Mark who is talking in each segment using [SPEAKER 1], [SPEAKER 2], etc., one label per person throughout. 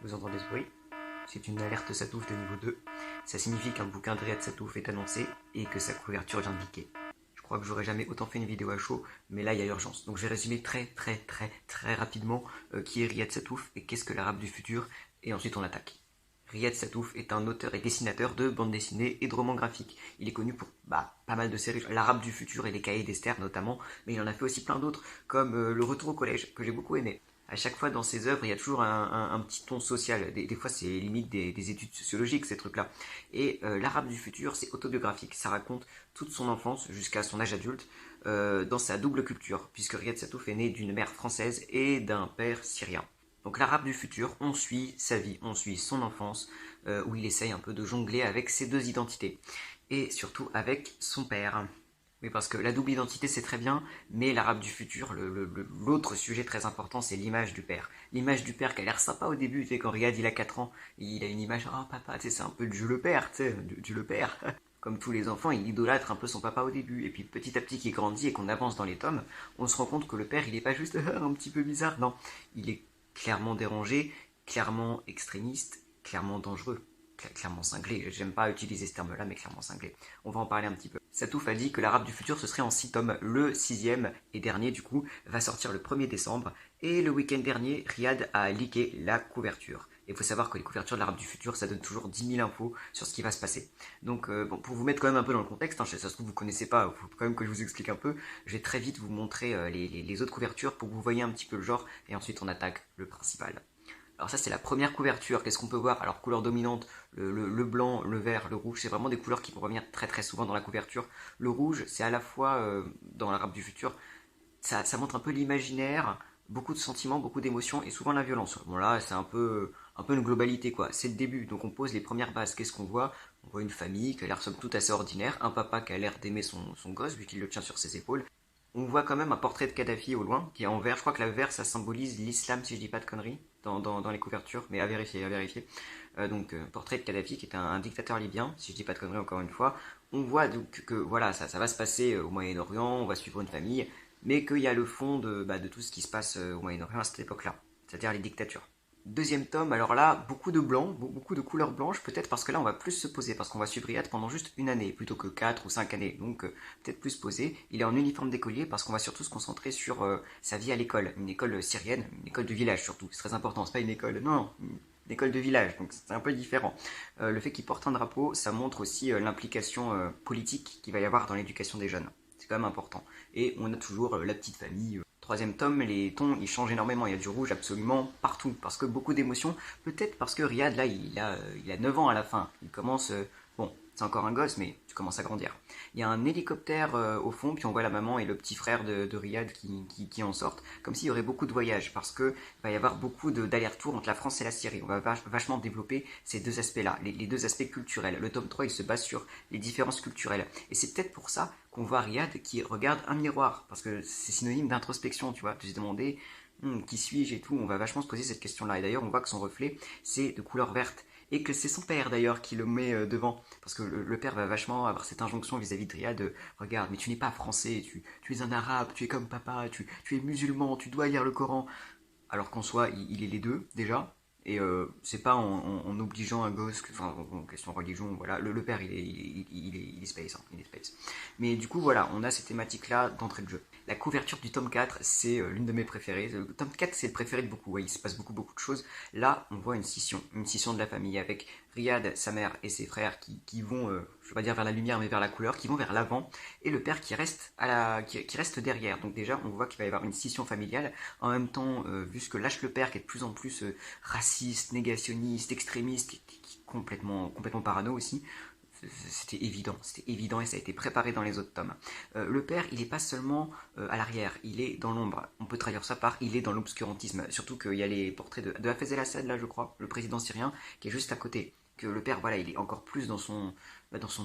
[SPEAKER 1] Vous entendez ce bruit? C'est une alerte Satouf de niveau 2. Ça signifie qu'un bouquin de Riyad Satouf est annoncé et que sa couverture vient de leaker. Je crois que j'aurais jamais autant fait une vidéo à chaud, mais là il y a urgence. Donc je vais résumer très rapidement qui est Riyad Satouf et qu'est-ce que l'arabe du futur, et ensuite on attaque. Riyad Satouf est un auteur et dessinateur de bande dessinée et de romans graphiques. Il est connu pour pas mal de séries, l'arabe du futur et les cahiers d'Esther notamment, mais il en a fait aussi plein d'autres, comme Le Retour au collège, que j'ai beaucoup aimé. À chaque fois dans ses œuvres, il y a toujours un petit ton social. Des fois, c'est limite des études sociologiques, ces trucs-là. Et l'arabe du futur, c'est autobiographique. Ça raconte toute son enfance jusqu'à son âge adulte dans sa double culture, puisque Riyad Satouf est né d'une mère française et d'un père syrien. Donc l'arabe du futur, on suit sa vie, on suit son enfance, où il essaye un peu de jongler avec ses deux identités. Et surtout avec son père. Oui, parce que la double identité, c'est très bien, mais l'arabe du futur, l'autre sujet très important, c'est l'image du père. L'image du père qui a l'air sympa au début, tu sais, quand Riyad il a 4 ans, il a une image, oh papa, tu sais, c'est un peu Dieu le père, tu sais, Dieu le père. Comme tous les enfants, il idolâtre un peu son papa au début, et puis petit à petit qu'il grandit et qu'on avance dans les tomes, on se rend compte que le père, il est pas juste un petit peu bizarre, non, il est clairement dérangé, clairement extrémiste, clairement dangereux. Clairement cinglé, j'aime pas utiliser ce terme-là, mais clairement cinglé. On va en parler un petit peu. Satouf a dit que l'arabe du futur ce serait en 6 tomes. Le sixième et dernier, du coup, va sortir le 1er décembre. Et le week-end dernier, Riyad a leaké la couverture. Et il faut savoir que les couvertures de l'arabe du futur, ça donne toujours 10 000 infos sur ce qui va se passer. Donc, bon, pour vous mettre quand même un peu dans le contexte, ça se trouve vous connaissez pas, il faut quand même que je vous explique un peu. Je vais très vite vous montrer les autres couvertures pour que vous voyez un petit peu le genre, et ensuite on attaque le principal. Alors ça c'est la première couverture, qu'est-ce qu'on peut voir? Alors couleur dominante, le blanc, le vert, le rouge, c'est vraiment des couleurs qui vont revenir très souvent dans la couverture. Le rouge, c'est à la fois, dans l'arabe du futur, ça montre un peu l'imaginaire, beaucoup de sentiments, beaucoup d'émotions et souvent la violence. Bon là c'est un peu une globalité quoi, c'est le début, donc on pose les premières bases. Qu'est-ce qu'on voit? On voit une famille qui a l'air somme toute assez ordinaire, un papa qui a l'air d'aimer son gosse vu qu'il le tient sur ses épaules. On voit quand même un portrait de Kadhafi au loin, qui est en vert. Je crois que la vert, ça symbolise l'islam, si je dis pas de conneries, dans les couvertures, mais à vérifier, à vérifier. Donc, portrait de Kadhafi, qui est un dictateur libyen, si je dis pas de conneries encore une fois. On voit donc que voilà, ça va se passer au Moyen-Orient, on va suivre une famille, mais qu'il y a le fond de tout ce qui se passe au Moyen-Orient à cette époque-là, c'est-à-dire les dictatures. Deuxième tome, alors là, beaucoup de blanc, beaucoup de couleurs blanches, peut-être parce que là on va plus se poser, parce qu'on va suivre Riyad pendant juste une année, plutôt que 4 ou 5 années, donc peut-être plus poser. Il est en uniforme d'écolier parce qu'on va surtout se concentrer sur sa vie à l'école, une école syrienne, une école de village surtout, c'est très important, c'est pas une école, non, une école de village, donc c'est un peu différent. Le fait qu'il porte un drapeau, ça montre aussi l'implication politique qu'il va y avoir dans l'éducation des jeunes, c'est quand même important. Et on a toujours la petite famille. Troisième tome, les tons ils changent énormément. Il y a du rouge absolument partout. Parce que beaucoup d'émotions. Peut-être parce que Riyad, là, il a 9 ans à la fin. Il commence. Bon, c'est encore un gosse, mais tu commences à grandir. Il y a un hélicoptère au fond, puis on voit la maman et le petit frère de Riyad qui en sortent. Comme s'il y aurait beaucoup de voyages. Parce qu'il va y avoir beaucoup d'allers-retours entre la France et la Syrie. On va vachement développer ces deux aspects-là. Les deux aspects culturels. Le tome 3, il se base sur les différences culturelles. Et c'est peut-être pour ça qu'on voit Riyad qui regarde un miroir, parce que c'est synonyme d'introspection, tu vois, de se demander qui suis-je et tout, on va vachement se poser cette question-là. Et d'ailleurs, on voit que son reflet, c'est de couleur verte, et que c'est son père d'ailleurs qui le met devant, parce que le père va vachement avoir cette injonction vis-à-vis de Riyad, regarde, mais tu n'es pas français, tu es un arabe, tu es comme papa, tu es musulman, tu dois lire le Coran, alors qu'en soi, il est les deux déjà. Et c'est pas en obligeant un gosse, enfin, en question religion, voilà, le père il est space, hein, il est space. Mais du coup, voilà, on a cette thématique-là d'entrée de jeu. La couverture du tome 4, c'est l'une de mes préférées. Le tome 4, c'est le préféré de beaucoup, ouais, il se passe beaucoup de choses. Là, on voit une scission de la famille avec Riyad, sa mère et ses frères qui vont, je vais pas dire vers la lumière, mais vers la couleur, qui vont vers l'avant, et le père qui reste derrière. Donc déjà, on voit qu'il va y avoir une scission familiale. En même temps, vu ce que lâche le père, qui est de plus en plus raciste, négationniste, extrémiste, qui est complètement parano aussi, c'était évident et ça a été préparé dans les autres tomes. Le père, il n'est pas seulement à l'arrière, il est dans l'ombre. On peut traduire ça par il est dans l'obscurantisme. Surtout qu'il y a les portraits de Hafez el-Assad, là je crois, le président syrien, qui est juste à côté. Que le père, voilà, il est encore plus dans son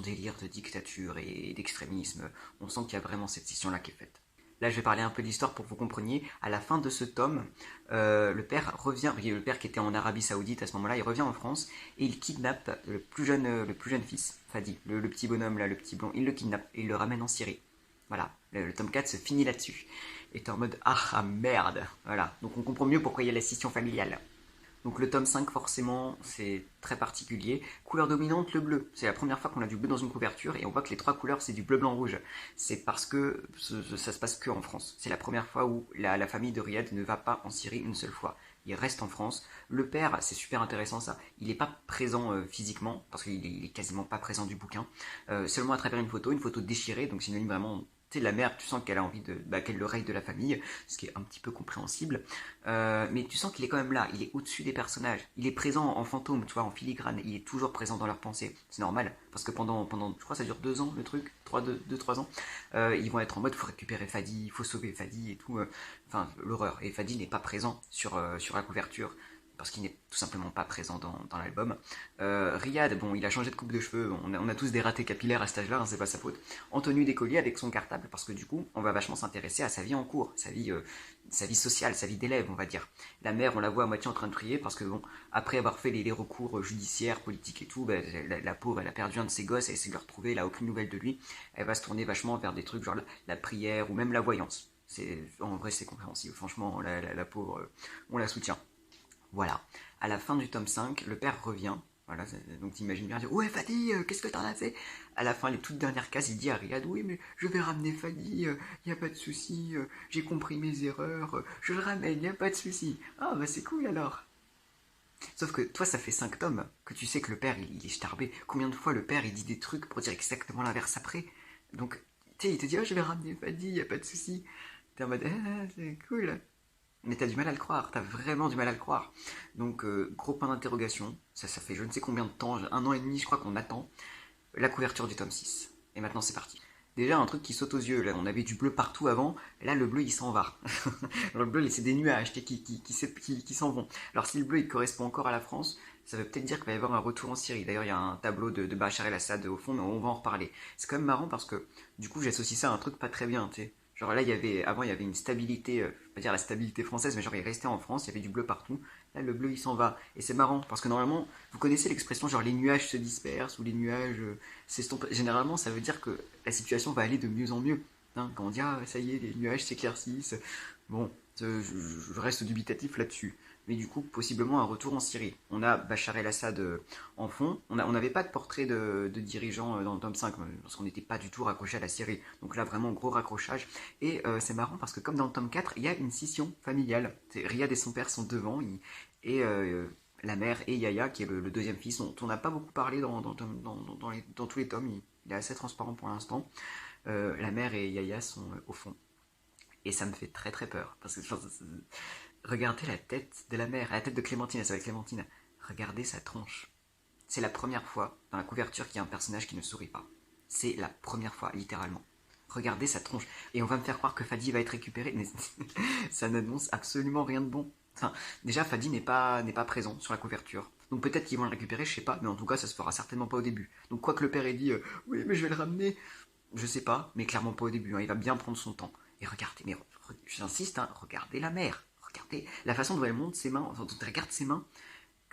[SPEAKER 1] délire de dictature et d'extrémisme. On sent qu'il y a vraiment cette scission-là qui est faite. Là, je vais parler un peu d'histoire pour que vous compreniez. À la fin de ce tome, le père revient, le père qui était en Arabie Saoudite à ce moment-là, il revient en France et il kidnappe le plus jeune fils, Fadi, le petit bonhomme là, le petit blond. Il le kidnappe et il le ramène en Syrie. Voilà, le tome 4 se finit là-dessus. Et t'es en mode ah merde, voilà. Donc on comprend mieux pourquoi il y a la scission familiale. Donc le tome 5 forcément c'est très particulier. Couleur dominante le bleu. C'est la première fois qu'on a du bleu dans une couverture et on voit que les trois couleurs c'est du bleu blanc rouge. C'est parce que ça se passe que en France. C'est la première fois où la famille de Riyad ne va pas en Syrie une seule fois. Il reste en France. Le père, c'est super intéressant ça. Il n'est pas présent physiquement parce qu'il est quasiment pas présent du bouquin. Seulement à travers une photo déchirée. Donc synonyme vraiment, tu sais, la mère, tu sens qu'elle a envie qu'elle le règne de la famille, ce qui est un petit peu compréhensible. Mais tu sens qu'il est quand même là, il est au-dessus des personnages, il est présent en fantôme, tu vois, en filigrane, il est toujours présent dans leurs pensées. C'est normal, parce que pendant je crois que ça dure 2 ans le truc, 3 ans, ils vont être en mode faut récupérer Fadi, il faut sauver Fadi et tout. Enfin, l'horreur. Et Fadi n'est pas présent sur la couverture parce qu'il n'est tout simplement pas présent dans l'album. Riyad, bon, il a changé de coupe de cheveux, on a tous des ratés capillaires à cet âge-là, hein, c'est pas sa faute. En tenue d'écolier avec son cartable, parce que du coup, on va vachement s'intéresser à sa vie en cours, sa vie sociale, sa vie d'élève, on va dire. La mère, on la voit à moitié en train de prier, parce que bon, après avoir fait les recours judiciaires, politiques et tout, bah, la pauvre, elle a perdu un de ses gosses, elle essaie de le retrouver, elle a aucune nouvelle de lui, elle va se tourner vachement vers des trucs genre la prière, ou même la voyance. En vrai, c'est compréhensible, franchement, la pauvre, on la soutient. Voilà. À la fin du tome 5, le père revient. Voilà, donc t'imagines bien dire ouais Fadi, qu'est-ce que t'en as fait? À la fin, les toutes dernières cases, il dit à Riyad oui mais je vais ramener Fadi, y a pas de souci, j'ai compris mes erreurs, je le ramène, y a pas de souci. Ah bah c'est cool alors. Sauf que toi, ça fait 5 tomes que tu sais que le père il est starbé. Combien de fois le père il dit des trucs pour dire exactement l'inverse après? Donc tu sais, il te dit oh je vais ramener Fadi, y a pas de souci. T'es en mode c'est cool. Mais t'as du mal à le croire, t'as vraiment du mal à le croire. Donc, gros point d'interrogation, ça fait je ne sais combien de temps, 1 an et demi, je crois qu'on attend la couverture du tome 6. Et maintenant, c'est parti. Déjà, un truc qui saute aux yeux, là, on avait du bleu partout avant, là, le bleu, il s'en va. Le bleu, c'est des nuages qui s'en vont. Alors, si le bleu, il correspond encore à la France, ça veut peut-être dire qu'il va y avoir un retour en Syrie. D'ailleurs, il y a un tableau de Bachar el-Assad au fond, mais on va en reparler. C'est quand même marrant parce que, du coup, j'associe ça à un truc pas très bien, tu sais. Genre là, avant, il y avait une stabilité, je vais pas dire la stabilité française, mais genre il restait en France, il y avait du bleu partout. Là, le bleu, il s'en va. Et c'est marrant, parce que normalement, vous connaissez l'expression genre les nuages se dispersent ou les nuages s'estompent. Généralement, ça veut dire que la situation va aller de mieux en mieux. Hein, quand on dit ah, ça y est, les nuages s'éclaircissent. Bon, je reste dubitatif là-dessus. Mais du coup, possiblement un retour en Syrie. On a Bachar el-Assad en fond. On n'avait pas de portrait de dirigeant dans le tome 5, parce qu'on n'était pas du tout raccroché à la Syrie. Donc là, vraiment, gros raccrochage. Et c'est marrant parce que comme dans le tome 4, il y a une scission familiale. Riyad et son père sont devant, et la mère et Yahya, qui est le deuxième fils, dont on n'a pas beaucoup parlé dans tous les tomes. Il est assez transparent pour l'instant. La mère et Yahya sont au fond. Et ça me fait très très peur. Parce que regardez la tête de la mère, la tête de Clémentine, elle s'appelle Clémentine. Regardez sa tronche. C'est la première fois dans la couverture qu'il y a un personnage qui ne sourit pas. C'est la première fois, littéralement. Regardez sa tronche. Et on va me faire croire que Fadi va être récupéré, mais ça n'annonce absolument rien de bon. Enfin, déjà, Fadi n'est pas présent sur la couverture. Donc peut-être qu'ils vont le récupérer, je sais pas, mais en tout cas, ça se fera certainement pas au début. Donc quoi que le père ait dit, oui, mais je vais le ramener, je sais pas, mais clairement pas au début, hein, il va bien prendre son temps. Et regardez, mais j'insiste, hein, regardez la mère, regardez la façon dont elle monte ses mains, dont elle regarde ses mains.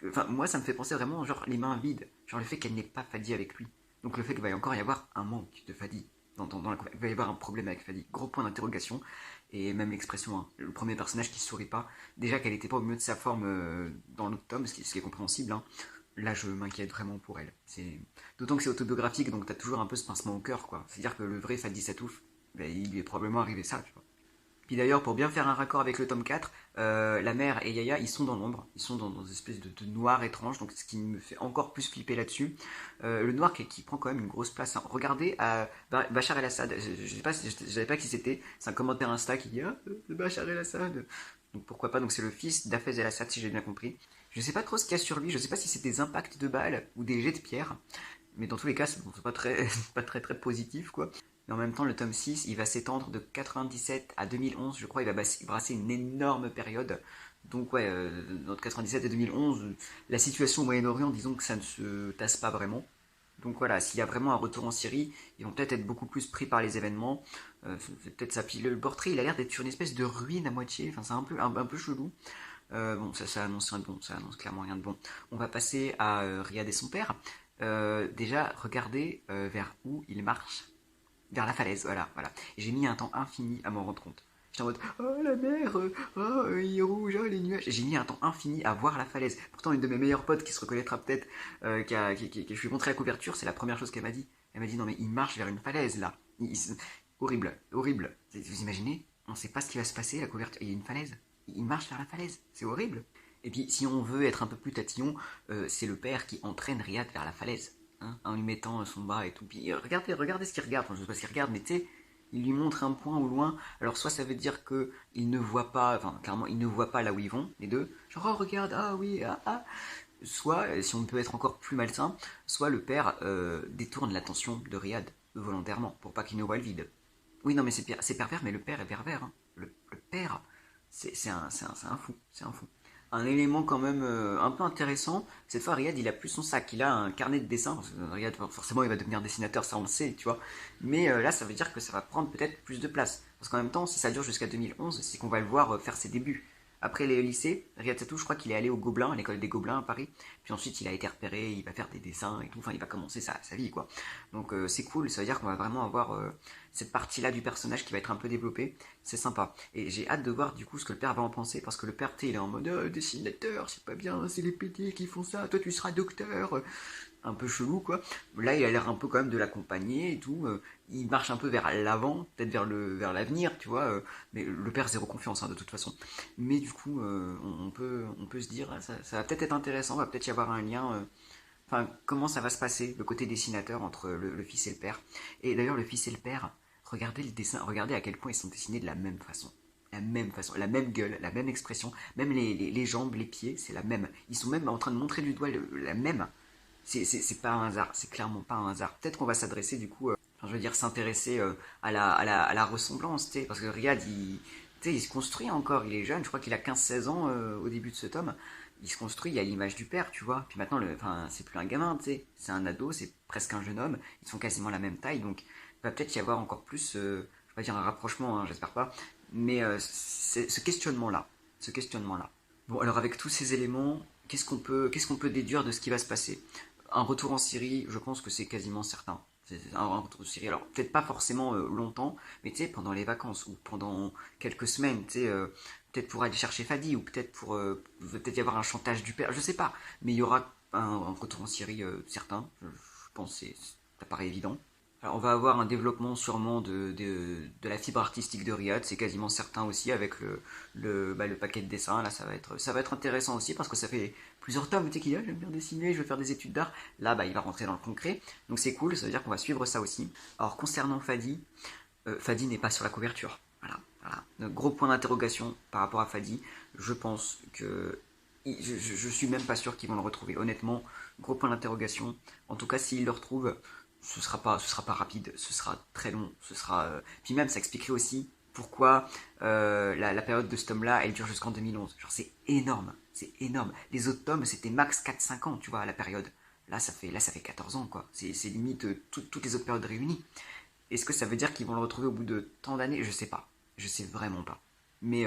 [SPEAKER 1] Enfin, moi, ça me fait penser vraiment, genre, les mains vides, genre le fait qu'elle n'ait pas Fadi avec lui. Donc le fait qu'il va encore y avoir un manque de Fadi. Il va y avoir un problème avec Fadi. Gros point d'interrogation. Et même l'expression, hein, le premier personnage qui sourit pas. Déjà qu'elle n'était pas au mieux de sa forme dans l'autre tome, ce qui est compréhensible. Hein. Là, je m'inquiète vraiment pour elle. D'autant que c'est autobiographique, donc t'as toujours un peu ce pincement au cœur, quoi. C'est-à-dire que le vrai Fadi Satouf, ben, il lui est probablement arrivé ça, tu vois. Puis d'ailleurs, pour bien faire un raccord avec le tome 4, la mère et Yaya, ils sont dans l'ombre. Ils sont dans une espèce de noir étrange, donc ce qui me fait encore plus flipper là-dessus. Le noir qui prend quand même une grosse place. Hein. Regardez Bachar el-Assad, je savais pas qui c'était. C'est un commentaire Insta qui dit ah, Bachar el-Assad. Donc pourquoi pas, donc c'est le fils d'Hafez el-Assad, si j'ai bien compris. Je sais pas trop ce qu'il y a sur lui, je sais pas si c'est des impacts de balles ou des jets de pierre. Mais dans tous les cas, c'est pas très, pas très très positif, quoi. Mais en même temps, le tome 6, il va s'étendre de 97 à 2011, je crois, il va brasser une énorme période. Donc ouais, entre 97 et 2011, la situation au Moyen-Orient, disons que ça ne se tasse pas vraiment. Donc voilà, s'il y a vraiment un retour en Syrie, ils vont peut-être être beaucoup plus pris par les événements. C'est peut-être ça. Puis le portrait, il a l'air d'être sur une espèce de ruine à moitié. Enfin, c'est un peu chelou. Bon, ça annonce rien de bon. Ça annonce clairement rien de bon. On va passer à Riyad et son père. Déjà, regardez vers où il marche vers la falaise, voilà. J'ai mis un temps infini à m'en rendre compte. J'étais en mode, oh la mer, il est rouge, oh les nuages. Et j'ai mis un temps infini à voir la falaise. Pourtant, une de mes meilleures potes qui se reconnaîtra peut-être, je lui ai montré la couverture, c'est la première chose qu'elle m'a dit. Elle m'a dit, non mais il marche vers une falaise là. Horrible, horrible. Vous imaginez? On sait pas ce qui va se passer, la couverture. Il y a une falaise. Il marche vers la falaise. C'est horrible. Et puis, si on veut être un peu plus tatillon, c'est le père qui entraîne Riyad vers la falaise. Hein, en lui mettant son bras et tout. Puis regardez ce qu'il regarde. Enfin, je sais pas ce qu'il regarde, mais tu sais, il lui montre un point au loin. Alors, soit ça veut dire que il ne voit pas, enfin, clairement, il ne voit pas là où ils vont, les deux. Genre, oh, regarde, ah oui, ah, ah. Soit, si on peut être encore plus malsain, soit le père détourne l'attention de Riyad volontairement pour pas qu'il ne voit le vide. Oui, non, mais c'est pervers, mais le père est pervers. Hein. Le père, c'est un fou. C'est un fou. Un élément quand même un peu intéressant, cette fois Riyad il a plus son sac, il a un carnet de dessin, parce que Riyad forcément il va devenir dessinateur, ça on le sait, tu vois. Mais là ça veut dire que ça va prendre peut-être plus de place. Parce qu'en même temps, si ça dure jusqu'à 2011, c'est qu'on va le voir faire ses débuts. Après les lycées, Riyad Sattou, je crois qu'il est allé au Gobelin, à l'école des Gobelins à Paris. Puis ensuite, il a été repéré, il va faire des dessins et tout. Enfin, il va commencer sa vie, quoi. Donc, c'est cool. Ça veut dire qu'on va vraiment avoir cette partie-là du personnage qui va être un peu développée. C'est sympa. Et j'ai hâte de voir, du coup, ce que le père va en penser. Parce que le père, il est en mode dessinateur, c'est pas bien, c'est les pétés qui font ça. Toi, tu seras docteur. Un peu chelou, quoi. Là, il a l'air un peu quand même de l'accompagner et tout. Il marche un peu vers l'avant, peut-être vers l'avenir, tu vois. Mais le père, zéro confiance, hein, de toute façon. Mais du coup, on peut se dire, ça va peut-être être intéressant, va peut-être y avoir un lien. Enfin, comment ça va se passer, le côté dessinateur entre le fils et le père. Et d'ailleurs, le fils et le père, regardez le dessin, regardez à quel point ils sont dessinés de la même façon. La même façon, la même gueule, la même expression, même les jambes, les pieds, c'est la même. Ils sont même en train de montrer du doigt la même. C'est pas un hasard, c'est clairement pas un hasard. Peut-être qu'on va s'adresser du coup, enfin, je veux dire s'intéresser à la ressemblance, tu sais, parce que Riyad, il se construit encore, il est jeune, je crois qu'il a 15-16 ans au début de ce tome. Il se construit à l'image du père, tu vois. Puis maintenant, enfin, c'est plus un gamin, tu sais, c'est un ado, c'est presque un jeune homme, ils sont quasiment la même taille, donc il va peut-être y avoir encore plus, je vais pas dire un rapprochement, hein, j'espère pas, mais ce questionnement-là, ce questionnement-là. Bon, alors avec tous ces éléments, qu'est-ce qu'on peut déduire de ce qui va se passer? Un retour en Syrie, je pense que c'est quasiment certain. C'est un retour en Syrie. Alors, peut-être pas forcément longtemps, mais tu sais, pendant les vacances ou pendant quelques semaines, tu sais, peut-être pour aller chercher Fadi ou peut-être pour peut-être y avoir un chantage du père, je sais pas. Mais il y aura un retour en Syrie certain. Je pense que ça paraît évident. Alors, on va avoir un développement sûrement de la fibre artistique de Riyad, c'est quasiment certain aussi avec le paquet de dessins. Là, ça va être intéressant aussi parce que ça fait plusieurs tomes, tu sais, qu'il dit, ah, j'aime bien dessiner, je veux faire des études d'art. Là, il va rentrer dans le concret, donc c'est cool, ça veut dire qu'on va suivre ça aussi. Alors, concernant Fadi, Fadi n'est pas sur la couverture. Voilà, voilà. Donc, gros point d'interrogation par rapport à Fadi. Je pense que. Je suis même pas sûr qu'ils vont le retrouver. Honnêtement, gros point d'interrogation. En tout cas, s'ils le retrouvent, ce sera pas rapide, ce sera très long, ce sera. Puis même, ça expliquerait aussi pourquoi la période de ce tome-là, elle dure jusqu'en 2011. Genre, c'est énorme, c'est énorme. Les autres tomes, c'était max 4-5 ans, tu vois, à la période. Là, ça fait 14 ans, quoi. C'est limite toutes les autres périodes réunies. Est-ce que ça veut dire qu'ils vont le retrouver au bout de tant d'années? Je sais pas. Je sais vraiment pas. Mais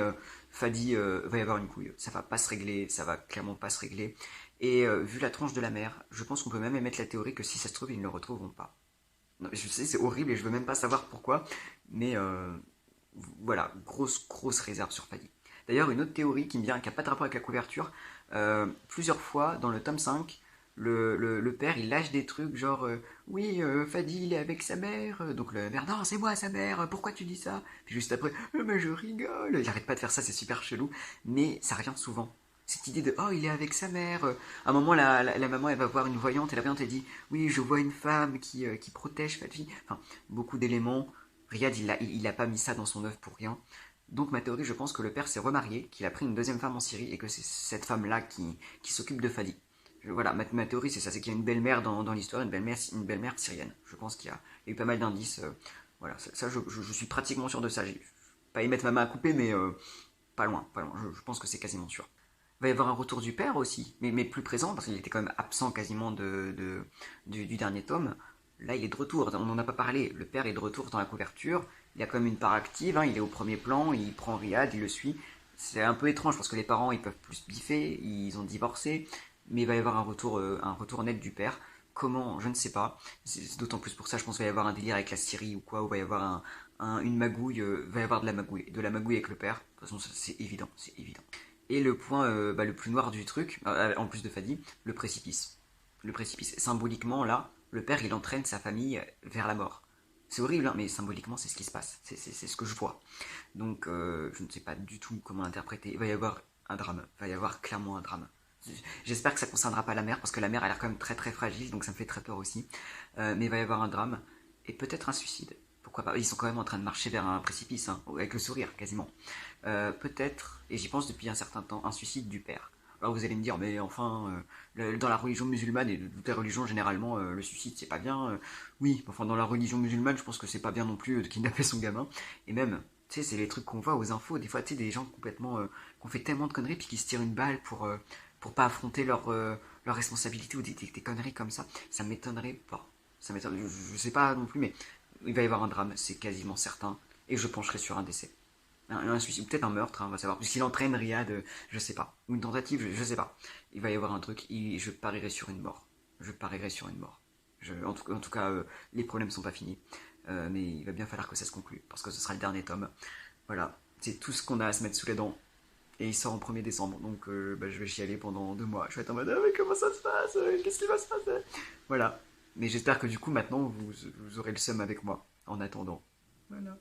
[SPEAKER 1] Fadi va y avoir une couille. Ça va pas se régler, ça va clairement pas se régler. Et vu la tranche de la mer, je pense qu'on peut même émettre la théorie que si ça se trouve, ils ne le retrouveront pas. Non, je sais, c'est horrible et je veux même pas savoir pourquoi, mais voilà, grosse réserve sur Fadi. D'ailleurs, une autre théorie qui me vient, qui n'a pas de rapport avec la couverture, plusieurs fois dans le tome 5, le père il lâche des trucs genre oui, Fadi il est avec sa mère, donc le père non, c'est moi sa mère, pourquoi tu dis ça? Puis juste après, mais je rigole, il arrête pas de faire ça, c'est super chelou, mais ça revient souvent. Cette idée de oh, il est avec sa mère. À un moment, la maman, elle va voir une voyante et la voyante, elle dit oui, je vois une femme qui protège Fadi. Enfin, beaucoup d'éléments. Riyad, il a pas mis ça dans son œuvre pour rien. Donc, ma théorie, je pense que le père s'est remarié, qu'il a pris une deuxième femme en Syrie et que c'est cette femme-là qui s'occupe de Fadi. Voilà, ma théorie, c'est ça, c'est qu'il y a une belle-mère dans l'histoire, une belle-mère syrienne. Je pense qu'il y a eu pas mal d'indices. Voilà, ça je suis pratiquement sûr de ça. J'ai pas y mettre ma main à couper, mais pas loin, pas loin. Je pense que c'est quasiment sûr. Il va y avoir un retour du père aussi, mais plus présent, parce qu'il était quand même absent quasiment du dernier tome. Là, il est de retour, on n'en a pas parlé. Le père est de retour dans la couverture, il a quand même une part active, hein, il est au premier plan, il prend Riyad, il le suit. C'est un peu étrange parce que les parents, ils peuvent plus biffer, ils ont divorcé, mais il va y avoir un retour net du père. Comment? Je ne sais pas. C'est d'autant plus pour ça, je pense qu'il va y avoir un délire avec la Syrie ou quoi, où il va y avoir une magouille, va y avoir de la magouille avec le père. De toute façon, c'est évident, c'est évident. Et le point le plus noir du truc, en plus de Fadi, le précipice. Le précipice. Symboliquement, là, le père, il entraîne sa famille vers la mort. C'est horrible, hein, mais symboliquement, c'est ce qui se passe. C'est ce que je vois. Donc, je ne sais pas du tout comment l'interpréter. Il va y avoir un drame. Il va y avoir clairement un drame. J'espère que ça ne concernera pas la mère, parce que la mère a l'air quand même très très fragile, donc ça me fait très peur aussi. Mais il va y avoir un drame, et peut-être un suicide. Pourquoi pas? Ils sont quand même en train de marcher vers un précipice, hein, avec le sourire quasiment. Peut-être, et j'y pense depuis un certain temps, un suicide du père. Alors vous allez me dire, mais enfin, dans la religion musulmane et toutes les religions généralement, le suicide c'est pas bien. Oui, enfin dans la religion musulmane, je pense que c'est pas bien non plus de kidnapper son gamin. Et même, tu sais, c'est les trucs qu'on voit aux infos. Des fois, tu sais, des gens complètement, qui ont fait tellement de conneries puis qui se tirent une balle pour pas affronter leur responsabilité ou des conneries comme ça. Ça m'étonnerait pas. Ça m'étonnerait, je sais pas non plus, mais il va y avoir un drame, c'est quasiment certain. Et je pencherai sur un décès. Un suicide, ou peut-être un meurtre, hein, on va savoir. Puisqu'il entraîne Riyad, je sais pas. Ou une tentative, je sais pas. Il va y avoir un truc, et je parierai sur une mort. Je parierai sur une mort. En tout cas, les problèmes sont pas finis. Mais il va bien falloir que ça se conclue, parce que ce sera le dernier tome. Voilà, c'est tout ce qu'on a à se mettre sous les dents. Et il sort en 1er décembre, donc je vais chialer pendant 2 mois. Je vais être en mode, ah, mais comment ça se passe? Qu'est-ce qui va se passer? Voilà. Mais j'espère que du coup, maintenant, vous aurez le seum avec moi, en attendant. Voilà.